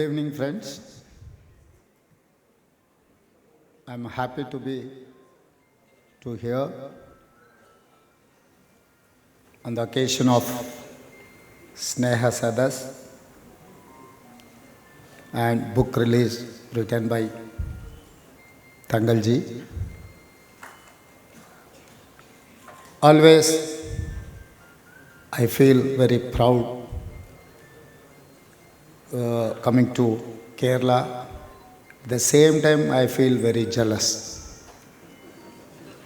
Good evening, friends. I'm happy to here on the occasion of Sneha Sadas and book release written by Tangalji. Always I feel very proud coming to Kerala. At the same time, I feel very jealous.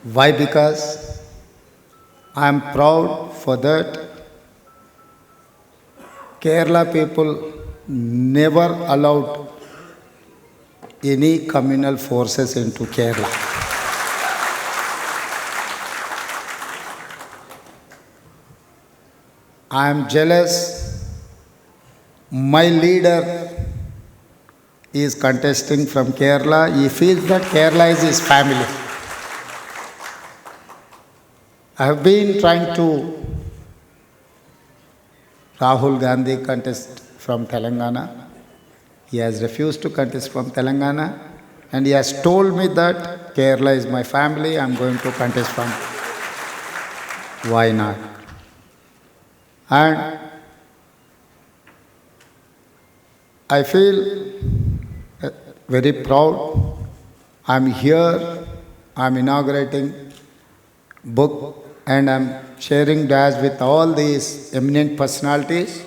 Why? Because I am proud for that. Kerala people never allowed any communal forces into Kerala. I am jealous. My leader is contesting from Kerala. He feels that Kerala is his family. I have been trying to Rahul Gandhi contest from Telangana. He has refused to contest from Telangana and he has told me that Kerala is my family. I am going to contest from Wayanad. And I feel very proud. I'm here, I'm inaugurating book and I'm sharing dash with all these eminent personalities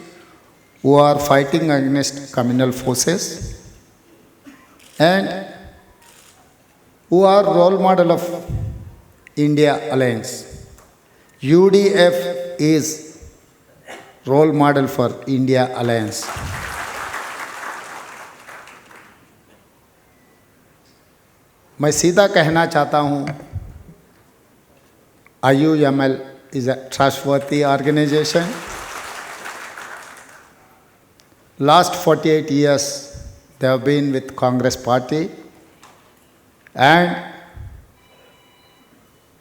who are fighting against communal forces and who are role model of India Alliance. UDF is role model for India Alliance. मैं सीधा कहना चाहता हूँ IUML is a trustworthy organization. Last 48 years they have been with Congress party and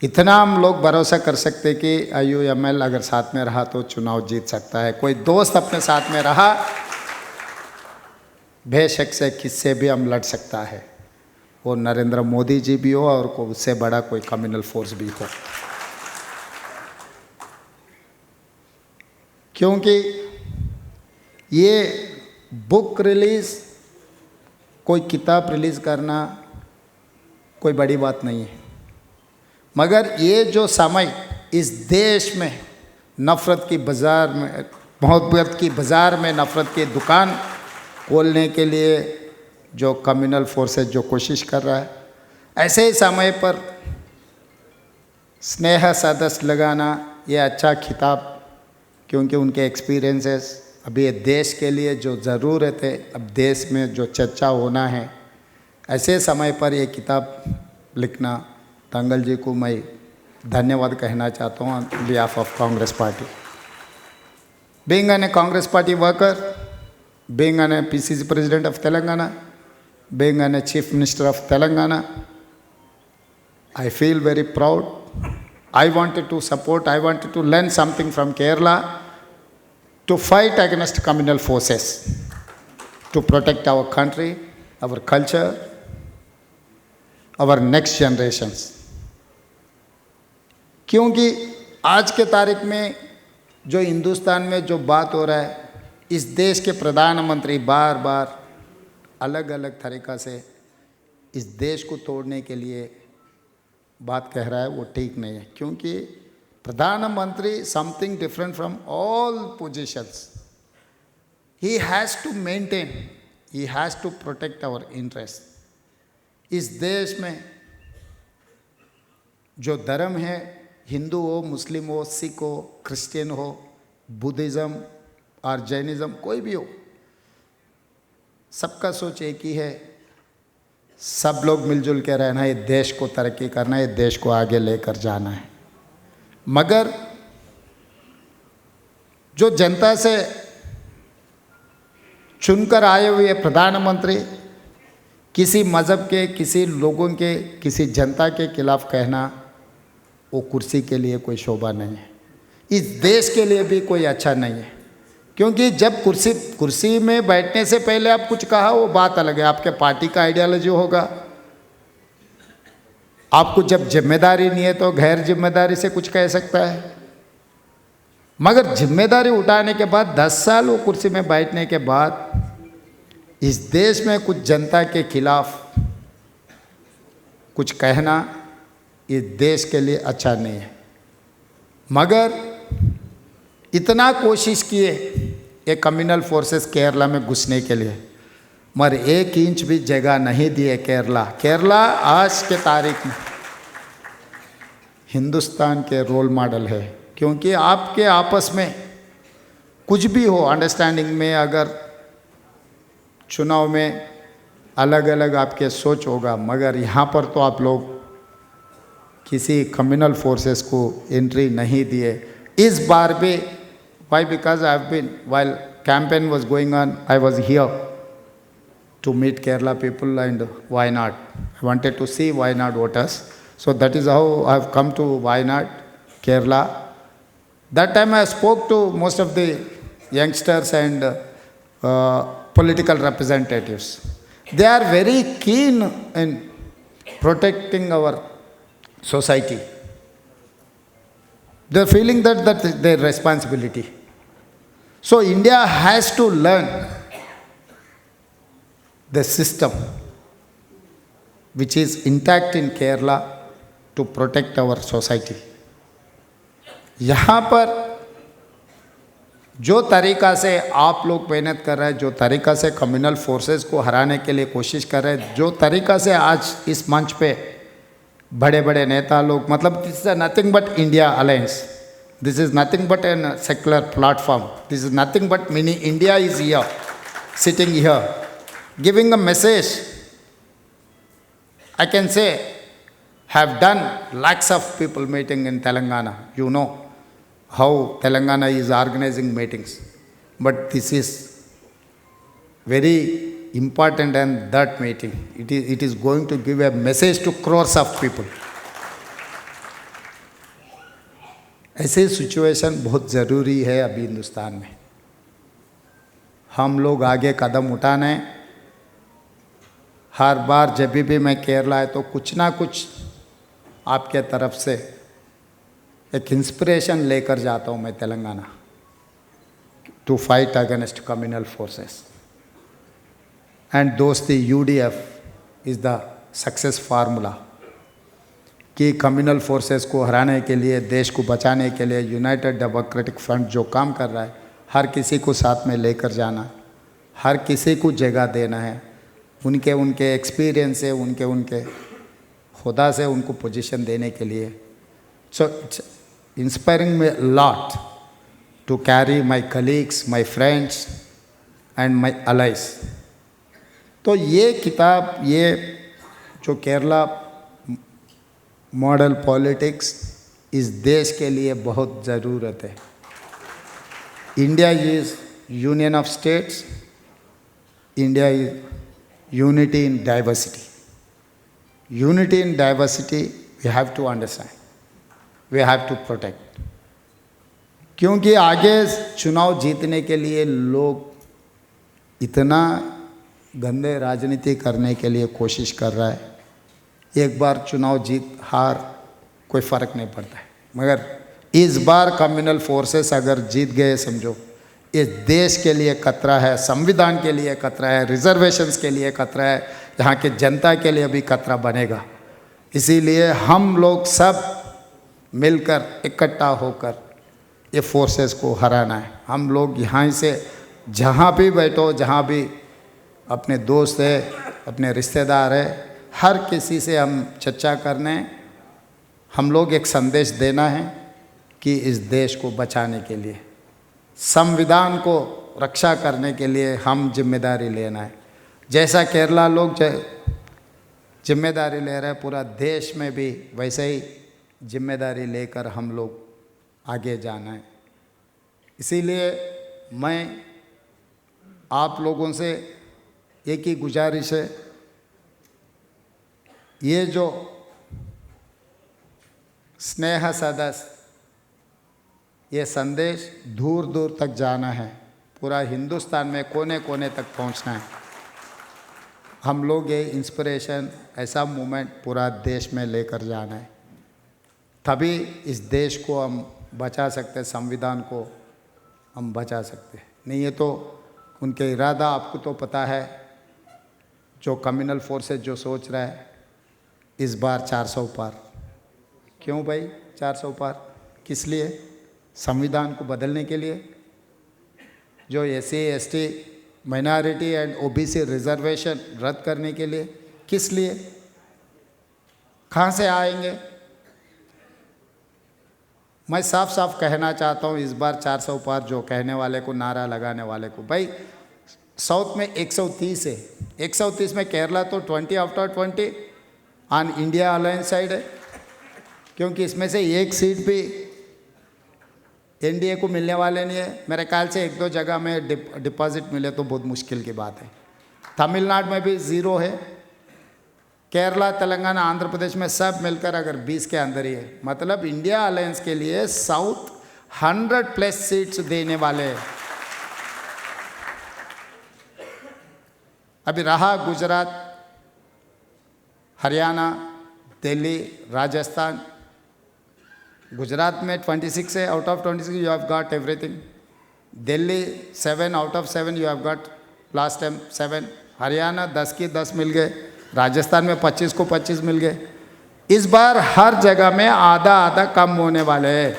इतना हम लोग भरोसा कर सकते कि IUML अगर साथ में रहा तो चुनाव जीत सकता है. कोई दोस्त अपने साथ में रहा बेशक से किससे भी हम लड़ सकता है. वो नरेंद्र मोदी जी भी हो और को उससे बड़ा कोई कम्युनल फोर्स भी हो. क्योंकि ये बुक रिलीज कोई किताब रिलीज करना कोई बड़ी बात नहीं है, मगर ये जो समय इस देश में नफ़रत की बाज़ार में मोहब्बत की बाज़ार में नफ़रत की दुकान खोलने के लिए जो कम्युनल फोर्सेस जो कोशिश कर रहा है, ऐसे ही समय पर स्नेहा सदस लगाना ये अच्छा खिताब, क्योंकि उनके एक्सपीरियंसेस अभी ये देश के लिए जो ज़रूरत है, अब देश में जो चर्चा होना है, ऐसे समय पर ये किताब लिखना तंगल जी को मैं धन्यवाद कहना चाहता हूँ on behalf of Congress party. Being an Congress party worker, being an PCC president of Telangana, being a Chief Minister of Telangana, I feel very proud. I wanted to support, I wanted to learn something from Kerala to fight against communal forces, to protect our country, our culture, our next generations. क्योंकि आज के तारीख में जो हिंदुस्तान में जो बात हो रहा है, इस देश के प्रधानमंत्री बार बार अलग अलग तरीक़ा से इस देश को तोड़ने के लिए बात कह रहा है, वो ठीक नहीं है. क्योंकि प्रधानमंत्री something different from all positions. He has to maintain, he has to protect our interest. इस देश में जो धर्म है, हिंदू हो, मुस्लिम हो, सिख हो, क्रिश्चियन हो, बुद्धिज़्म और जैनिज़्म, कोई भी हो, सबका सोच एक ही है, सब लोग मिलजुल के रहना है, देश को तरक्की करना है, देश को आगे लेकर जाना है. मगर जो जनता से चुनकर आए हुए प्रधानमंत्री किसी मज़हब के, किसी लोगों के, किसी जनता के खिलाफ कहना, वो कुर्सी के लिए कोई शोभा नहीं है, इस देश के लिए भी कोई अच्छा नहीं है. क्योंकि जब कुर्सी में बैठने से पहले आप कुछ कहा वो बात अलग है, आपके पार्टी का आइडियोलॉजी होगा। आपको जब जिम्मेदारी नहीं है तो गैर जिम्मेदारी से कुछ कह सकता है, मगर जिम्मेदारी उठाने के बाद 10 साल वो कुर्सी में बैठने के बाद इस देश में कुछ जनता के खिलाफ कुछ कहना इस देश के लिए अच्छा नहीं है। मगर इतना कोशिश किए ये कम्युनल फोर्सेस केरला में घुसने के लिए, मगर 1 इंच भी जगह नहीं दिए। केरला आज के तारीख में हिंदुस्तान के रोल मॉडल है, क्योंकि आपके आपस में कुछ भी हो अंडरस्टैंडिंग में, अगर चुनाव में अलग अलग आपके सोच होगा, मगर यहाँ पर तो आप लोग किसी कम्युनल फोर्सेस को एंट्री नहीं दिए। इस बार भी why because I have been while campaign was going on, I was here to meet Kerala people and Wayanad. I wanted to see Wayanad voters, so that is how I have come to Wayanad, Kerala. That time I spoke to most of the youngsters and political representatives. They are very keen in protecting our society. They are feeling that is their responsibility. So India has to learn the system which is intact in Kerala to protect our society. यहाँ पर जो तरीक़ा से आप लोग मेहनत कर रहे हैं, जो तरीक़ा से कम्युनल फोर्सेस को हराने के लिए कोशिश कर रहे हैं, जो तरीक़ा से आज इस मंच पे बड़े बड़े नेता लोग, मतलब this is nothing but India alliance, this is nothing but an secular platform, this is nothing but mini India is here, sitting here, giving a message. I can say, have done lakhs of people meeting in Telangana. You know how Telangana is organizing meetings. But this is very important, and that meeting, it is going to give a message to crores of people. ऐसे situation बहुत ज़रूरी है अभी हिंदुस्तान में. हम लोग आगे कदम उठाना है. हर बार जब भी मैं केरला है तो कुछ ना कुछ आपके तरफ से एक इंस्पिरेशन लेकर जाता हूँ मैं Telangana, to fight against communal forces. And दोस्ती UDF is the success formula कि कम्युनल फोर्सेस को हराने के लिए, देश को बचाने के लिए यूनाइटेड डेमोक्रेटिक फ्रंट जो काम कर रहा है, हर किसी को साथ में लेकर जाना, हर किसी को जगह देना है, उनके एक्सपीरियंस से, उनके खुदा से उनको पोजीशन देने के लिए. So it's inspiring me lot to carry my colleagues, my friends and my allies. तो ये किताब, ये जो केरला मॉडल पॉलिटिक्स, इस देश के लिए बहुत ज़रूरत है. India is union of states, India is unity in diversity. Unity in diversity we have to understand, we have to protect. क्योंकि आगे चुनाव जीतने के लिए लोग इतना गंदे राजनीति करने के लिए कोशिश कर रहा है. एक बार चुनाव जीत हार कोई फ़र्क नहीं पड़ता है, मगर इस बार कम्युनल फोर्सेस अगर जीत गए, समझो इस देश के लिए खतरा है, संविधान के लिए खतरा है, रिजर्वेशंस के लिए खतरा है, यहाँ के जनता के लिए भी खतरा बनेगा. इसीलिए हम लोग सब मिलकर इकट्ठा होकर ये फोर्सेस को हराना है. हम लोग यहाँ से जहाँ भी बैठो, जहाँ भी अपने दोस्त है, अपने रिश्तेदार है, हर किसी से हम चर्चा करने, हम लोग एक संदेश देना है कि इस देश को बचाने के लिए, संविधान को रक्षा करने के लिए हम जिम्मेदारी लेना है. जैसा केरला लोग जिम्मेदारी ले रहे हैं, पूरा देश में भी वैसे ही जिम्मेदारी लेकर हम लोग आगे जाना है. इसीलिए मैं आप लोगों से एक ही गुजारिश है, ये जो स्नेह सदस्य, ये संदेश दूर दूर तक जाना है. पूरा हिंदुस्तान में कोने कोने तक पहुंचना है। हम लोग ये इंस्पिरेशन, ऐसा मूवमेंट पूरा देश में लेकर जाना है, तभी इस देश को हम बचा सकते हैं, संविधान को हम बचा सकते हैं। नहीं ये तो उनके इरादा आपको तो पता है, जो कम्युनल फोर्सेस जो सोच रहा है इस बार 400 पार। क्यों भाई 400 पार? किस लिए? संविधान को बदलने के लिए, जो SC ST minority and OBC reservation रद्द करने के लिए। किस लिए? कहाँ से आएंगे? मैं साफ साफ कहना चाहता हूँ, इस बार 400 पार जो कहने वाले को, नारा लगाने वाले को, भाई साउथ में 130 है, 130 में केरला तो 20 out of 20 on India alliance side है, क्योंकि इसमें से एक सीट भी NDA को मिलने वाले नहीं है। मेरे ख्याल से 1-2 जगह में डिपॉजिट मिले तो बहुत मुश्किल की बात है। तमिलनाडु में भी 0 है, केरला, तेलंगाना, आंध्र प्रदेश में सब मिलकर अगर 20 के अंदर ही है, मतलब इंडिया अलायंस के लिए साउथ 100+ सीट्स देने वाले हैं। अभी रहा गुजरात, हरियाणा, दिल्ली, राजस्थान। गुजरात में 26 है, out of 26 you have got everything. Delhi 7 out of 7 you have got last time 7। Haryana 10 की 10 मिल गए, राजस्थान में 25 को 25 मिल गए। इस बार हर जगह में आधा आधा कम होने वाले हैं,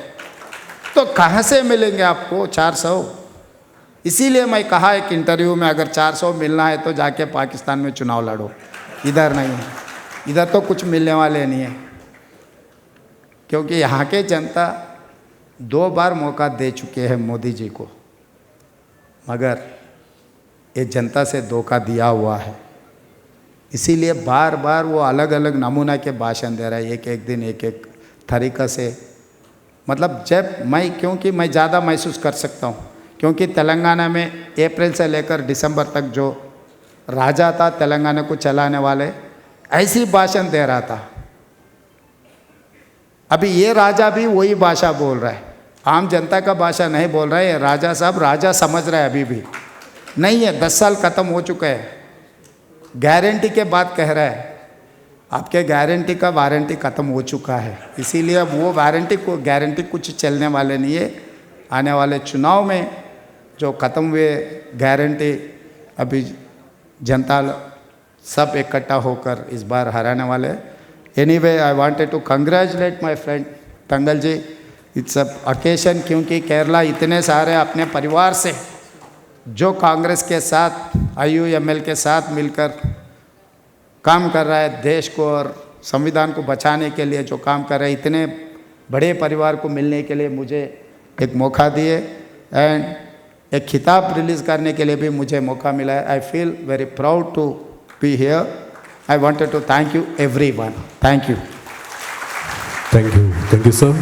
तो कहाँ से मिलेंगे आपको 400? इसीलिए मैं कहा एक इंटरव्यू में, अगर 400 मिलना है तो जाके पाकिस्तान में चुनाव लड़ो, इधर नहीं है। इधर तो कुछ मिलने वाले नहीं है, क्योंकि यहाँ के जनता 2 बार मौका दे चुके हैं मोदी जी को, मगर ये जनता से धोखा दिया हुआ है। इसीलिए बार बार वो अलग अलग नमूना के भाषण दे रहा है, एक दिन एक तरीक़ा से। मतलब जब क्योंकि मैं ज़्यादा महसूस कर सकता हूँ, क्योंकि तेलंगाना में अप्रैल से लेकर दिसंबर तक जो राजा था तेलंगाना को चलाने वाले, ऐसी भाषण दे रहा था। अभी ये राजा भी वही भाषा बोल रहा है, आम जनता का भाषा नहीं बोल रहा है। राजा साहब राजा समझ रहा है, अभी भी नहीं है, 10 साल ख़त्म हो चुका है। गारंटी के बात कह रहा है, आपके गारंटी का वारंटी ख़त्म हो चुका है, इसीलिए अब वो गारंटी कुछ चलने वाले नहीं है। आने वाले चुनाव में जो ख़त्म हुए गारंटी, अभी जनता सब इकट्ठा होकर इस बार हराने वाले। Anyway, I wanted to congratulate my friend Thangal ji, it's a occasion, क्योंकि केरला इतने सारे अपने परिवार से जो कांग्रेस के साथ IUML के साथ मिलकर काम कर रहा है, देश को और संविधान को बचाने के लिए जो काम कर रहे हैं, इतने बड़े परिवार को मिलने के लिए मुझे एक मौका दिए एंड एक खिताब रिलीज़ करने के लिए भी मुझे मौका मिला है। I feel very proud to be here. I wanted to thank you everyone. Thank you. Thank you, sir.